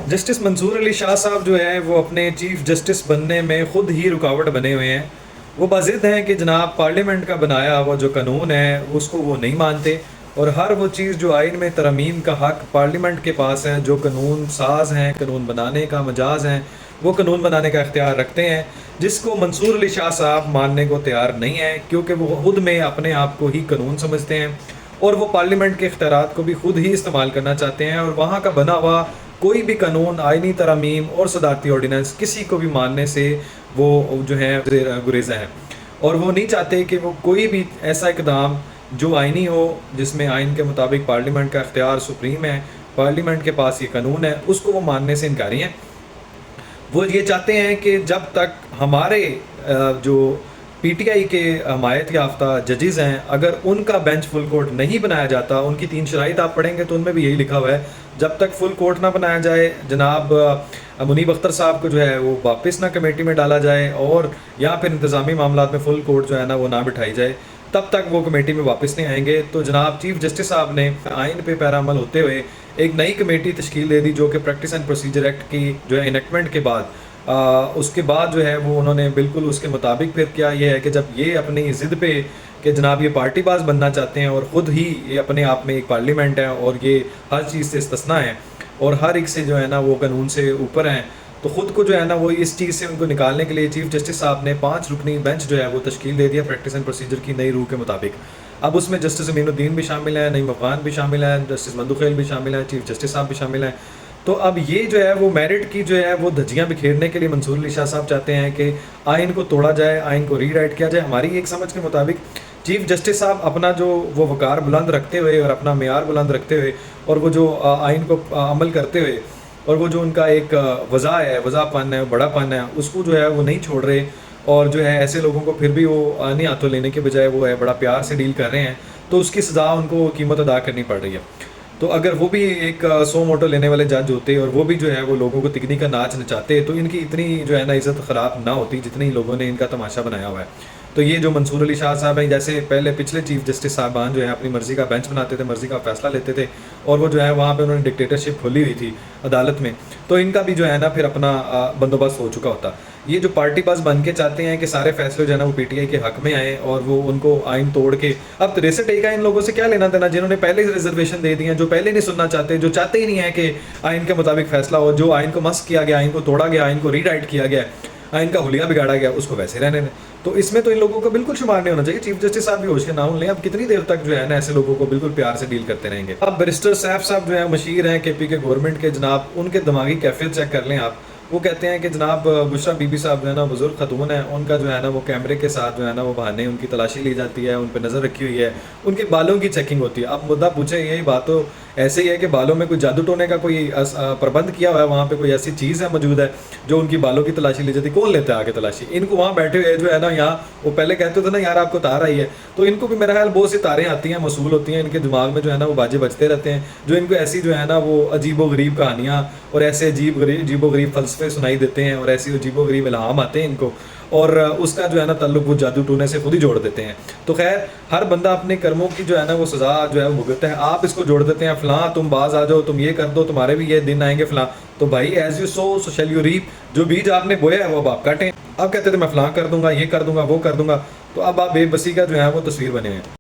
Justice Mansoor Ali Shah साहब जो है वो अपने चीफ जस्टिस बनने में ख़ुद ही रुकावट बने हुए हैं। वो बाज़िद हैं कि जनाब पार्लियामेंट का बनाया हुआ जो कानून है उसको वो नहीं मानते और हर वो चीज़ जो आइन में तरमीम का हक़ पार्लियामेंट के पास है, जो कानून साज हैं, कानून बनाने का मजाज हैं, वो कानून बनाने का इख्तियार रखते हैं, जिसको मंसूर अली शाह साहब मानने को तैयार नहीं है, क्योंकि वो खुद में अपने आप को ही कानून समझते हैं और वो पार्लियामेंट के इख्तियारात को भी खुद ही इस्तेमाल करना चाहते हैं और वहाँ का बना हुआ कोई भी कानून, आइनी तरमीम और सदारती ऑर्डिनेंस किसी को भी मानने से वो जो है गुरेज़ा है और वो नहीं चाहते कि वो कोई भी ऐसा इकदाम जो आइनी हो, जिसमें आइन के मुताबिक पार्लियामेंट का इख्तियार सुप्रीम है, पार्लियामेंट के पास ये कानून है, उसको वो मानने से इनकारी हैं। वो ये चाहते हैं कि जब तक हमारे जो पीटीआई के हमायत याफ्ता जजेस हैं, अगर उनका बेंच फुल कोर्ट नहीं बनाया जाता, उनकी 3 शराइत आप पढ़ेंगे तो उनमें भी यही लिखा हुआ है, जब तक फुल कोर्ट ना बनाया जाए, जनाब मुनीब अख्तर साहब को जो है वो वापस ना कमेटी में डाला जाए और या फिर इंतज़ामी मामलात में फुल कोर्ट जो है ना वो ना बिठाई जाए, तब तक वो कमेटी में वापस नहीं आएंगे। तो जनाब चीफ जस्टिस साहब ने आइन पे पैरामल होते हुए एक नई कमेटी तश्कील दे दी, जो कि प्रैक्टिस एंड प्रोसीजर एक्ट की जो है इनेक्टमेंट के बाद उसके बाद जो है वो उन्होंने बिल्कुल उसके मुताबिक फिर किया। ये है कि जब ये अपनी ज़िद पे कि जनाब ये पार्टीबाज बनना चाहते हैं और ख़ुद ही ये अपने आप में एक पार्लियामेंट है और ये हर चीज़ से इस्तिस्ना है और हर एक से जो है ना वो कानून से ऊपर हैं, तो ख़ुद को जो है ना वो इस चीज़ से उनको निकालने के लिए चीफ जस्टिस साहब ने 5 रुकनी बेंच जो है वो तश्कील दे दिया प्रैक्टिस एंड प्रोसीजर की नई रूह के मुताबिक। अब उसमें जस्टिस अमीनुद्दीन भी शामिल है, नईम अफ़गान भी शामिल है, जस्टिस मंदुखेल भी शामिल है, चीफ जस्टिस साहब भी शामिल हैं। तो अब ये जो है वो मेरिट की जो है वो धज्जियाँ बिखेरने के लिए मंसूर अली शाह साहब चाहते हैं कि आइन को तोड़ा जाए, आइन को रीराइट किया जाए। हमारी एक समझ के मुताबिक चीफ जस्टिस साहब अपना जो वो वकार बुलंद रखते हुए और अपना मेयार बुलंद रखते हुए और वो जो आइन को अमल करते हुए और वो जो उनका एक वज़ापन है, बड़ापन है, उसको जो है वो नहीं छोड़ रहे और जो है ऐसे लोगों को फिर भी वो आने हाथों लेने के बजाय वो है बड़ा प्यार से डील कर रहे हैं, तो उसकी सज़ा उनको कीमत अदा करनी पड़ रही है। तो अगर वो भी एक सो मोटो लेने वाले जज होते और वो भी जो है वो लोगों को तिगनी का नाच नचाते, तो इनकी इतनी जो है ना इज़्ज़त ख़राब ना होती जितनी लोगों ने इनका तमाशा बनाया हुआ है। तो ये जो मंसूर अली शाह साहब हैं, जैसे पहले पिछले चीफ जस्टिस साहबान जो है अपनी मर्ज़ी का बेंच बनाते थे, मर्ज़ी का फ़ैसला लेते थे और वो जो है वहाँ पे उन्होंने डिक्टेटरशिप खोली हुई थी अदालत में, तो इनका भी जो है ना फिर अपना बंदोबस्त हो चुका होता। ये जो पार्टी पास बन के चाहते हैं कि सारे फैसले जो है ना वो पीटीआई के हक में आए और वो उनको आइन तोड़ के अब तिरसठ का इन लोगों से क्या लेना देना, जिन्होंने पहले ही रिजर्वेशन दे दिए हैं, जो पहले नहीं सुनना चाहते, जो चाहते ही नहीं है कि आइन के मुताबिक फैसला हो, जो आइन को मस्क किया गया, आइन को तोड़ा गया, आइन को रीराइट किया गया, आइन का हुलिया बिगाड़ा गया, उसको वैसे रहने दें। तो इसमें तो इन लोगों को बिल्कुल शुमार नहीं होना चाहिए। चीफ जस्टिस साहब भी होश के नाम लें। अब कितनी देर तक जो है ना ऐसे लोगों को बिल्कुल प्यार से डील करते रहेंगे। अब बैरिस्टर सैफ साहब जो है मशीर हैं केपी के गवर्नमेंट के, जनाब उनके दिमागी कैफियत चेक कर लें आप। वो कहते हैं कि जनाब बुशरा बीबी साहब जो है ना बुजुर्ग खतून है, उनका जो है ना वो कैमरे के साथ जो है ना वो बहाने उनकी तलाशी ली जाती है, उन पर नज़र रखी हुई है, उनके बालों की चेकिंग होती है। अब मुद्दा पूछे, यही बात तो ऐसे ही है कि बालों में कोई जादू टोने का कोई प्रबंध किया हुआ है, वहाँ पे कोई ऐसी चीज़ है मौजूद है जो उनकी बालों की तलाशी ली जाती है। कौन लेता है आगे तलाशी? इनको वहाँ बैठे हुए जो है ना, यहाँ वो पहले कहते थे ना यार आपको तार आई है, तो इनको भी मेरा ख्याल बहुत सी तारें आती हैं, मसूल होती हैं, इनके दिमाग में जो है ना वो बाजे बजते रहते हैं, जो इनको ऐसी जो है ना वो अजीबो गरीब कहानियाँ और ऐसे अजीबो गरीब फ़लसफ़े सुनाई देते हैं और ऐसी अजीबो गरीब इल्हाम आते हैं इनको, और उसका जो है ना ताल्लुक वो जादू टूने से खुद ही जोड़ देते हैं। तो खैर हर बंदा अपने कर्मों की जो है ना वो सज़ा जो है वो भुगतता है। आप इसको जोड़ देते हैं, फ़लाँ तुम बाज आ जाओ, तुम ये कर दो, तुम्हारे भी ये दिन आएंगे फ़लाँ। तो भाई as you sow so shall you reap, जो बीज आपने बोया है वो अब आप काटें। आप कहते थे मैं फ़लाँ कर दूंगा, ये कर दूंगा, वो कर दूंगा, तो अब आप बेबसी का जो है वो तस्वीर बने हैं।